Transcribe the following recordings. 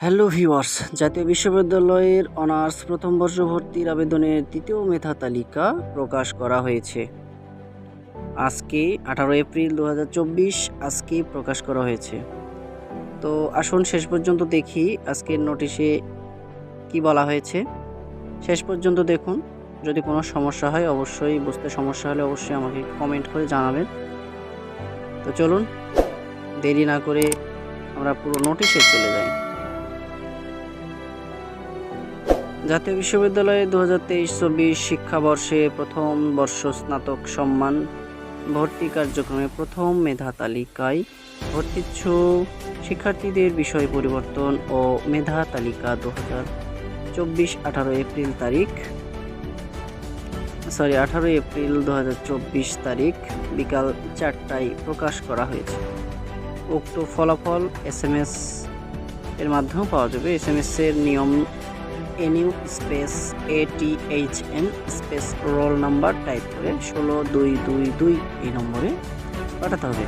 Hello viewers, জাতীয় বিশ্ববিদ্যালয়ের honours প্রথম বর্ষ ভর্তির আবেদনের তৃতীয় মেধা তালিকা প্রকাশ করা হয়েছে। আজকে 18 এপ্রিল 2024 আজকে প্রকাশ করা হয়েছে। তো আসুন শেষ পর্যন্ত দেখি আজকের নোটিশে কি বলা হয়েছে। শেষ পর্যন্ত দেখুন। যদি কোনো সমস্যা হয় অবশ্যই, বুঝতে সমস্যা হলে অবশ্যই আমাকে কমেন্ট করে জানাবেন। তো চলুন দেরি না করে আমরা পুরো নোটিশে চলে যাই। জাতীয় বিশ্ববিদ্যালয়ে 2023-24 শিক্ষাবর্ষে প্রথম বর্ষ স্নাতক সম্মান ভর্তি কার্যক্রমে প্রথম মেধা তালিকায় ভর্তিচ্ছুক শিক্ষার্থীদের বিষয় পরিবর্তন ও মেধা তালিকা 18 এপ্রিল 2024 তারিখ বিকাল 4টায় প্রকাশ করা হয়েছে। উক্ত ফলাফল SMS এর মাধ্যমে পাওয়া যাবে। SMS এর নিয়ম NU space ATHN space roll number type করে 16222 এই নম্বরে পাঠাতে হবে।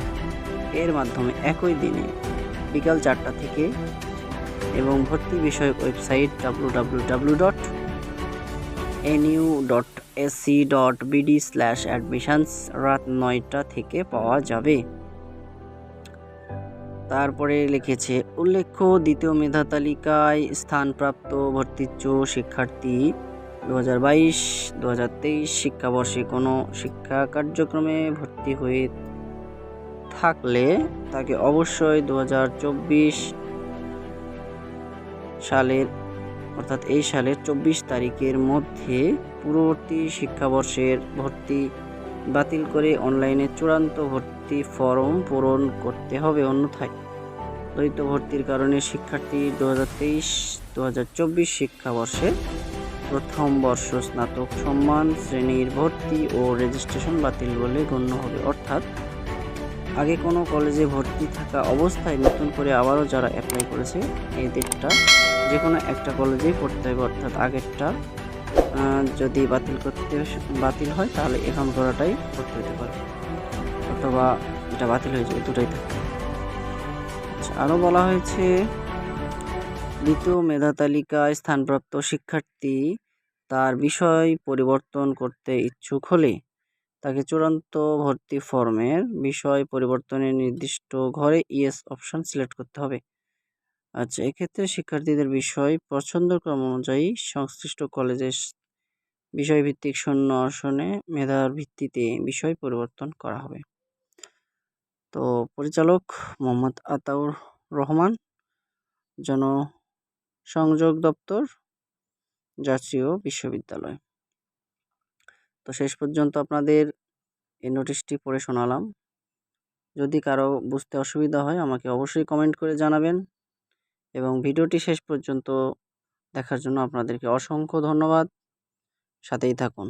এর মাধ্যমে একই দিনে বিকাল 4টা থেকে এবং ভর্তি বিষয়ক ওয়েবসাইট www.nu.ac.bd/admissions রাত 9টা থেকে পাওয়া যাবে। তারপরে লিখেছে, উল্লেখ্য দ্বিতীয় মেধা তালিকায় স্থানপ্রাপ্ত ভর্তিচ্ছুক শিক্ষার্থী 2022-2023 শিক্ষাবর্ষে কোনো শিক্ষা কার্যক্রমে ভর্তি হয়ে থাকলে তাকে অবশ্যই 2024 সালের অর্থাৎ এই সালের 24 তারিখের মধ্যে পূর্ববর্তী শিক্ষাবর্ষের ভর্তি বাতিল করে অনলাইনে চূড়ান্ত ভর্তি ফর্ম পূরণ করতে হবে। অন্যথায় দ্বৈত ভর্তির কারণে শিক্ষার্থী 2023-2024 শিক্ষাবর্ষের প্রথম বর্ষ স্নাতক সম্মান শ্রেণীর ভর্তি ও রেজিস্ট্রেশন বাতিল বলে গণ্য হবে। অর্থাৎ আগে কোনো কলেজে ভর্তি থাকা অবস্থায় নতুন করে আবারও যারা অ্যাপ্লাই করেছে এদেরটা যে কোনো একটা কলেজেই পড়তে হবে। অর্থাৎ আগেরটা যদি বাতিল হয় তাহলে এখন করাটাই করতে হতে পারে, অথবা এটা বাতিল হয়ে যাবে, দুটাই থাকে। আরও বলা হয়েছে, দ্বিতীয় মেধা তালিকায় স্থানপ্রাপ্ত শিক্ষার্থী তার বিষয় পরিবর্তন করতে ইচ্ছুক হলে তাকে চূড়ান্ত ভর্তি ফর্মের বিষয় পরিবর্তনের নির্দিষ্ট ঘরে ইয়েস অপশন সিলেক্ট করতে হবে। আচ্ছা, এক্ষেত্রে শিক্ষার্থীদের বিষয় পছন্দক্রম অনুযায়ী সংশ্লিষ্ট কলেজের বিষয়ভিত্তিক শূন্য আসনে মেধার ভিত্তিতে বিষয় পরিবর্তন করা হবে। তো পরিচালক মোহাম্মদ আতাউর রহমান, জনসংযোগ দপ্তর, জাতীয় বিশ্ববিদ্যালয়। তো শেষ পর্যন্ত আপনাদের এই নোটিশটি পড়ে শোনালাম। যদি কারো বুঝতে অসুবিধা হয় আমাকে অবশ্যই কমেন্ট করে জানাবেন, এবং ভিডিওটি শেষ পর্যন্ত দেখার জন্য আপনাদেরকে অসংখ্য ধন্যবাদ। সাথেই থাকুন।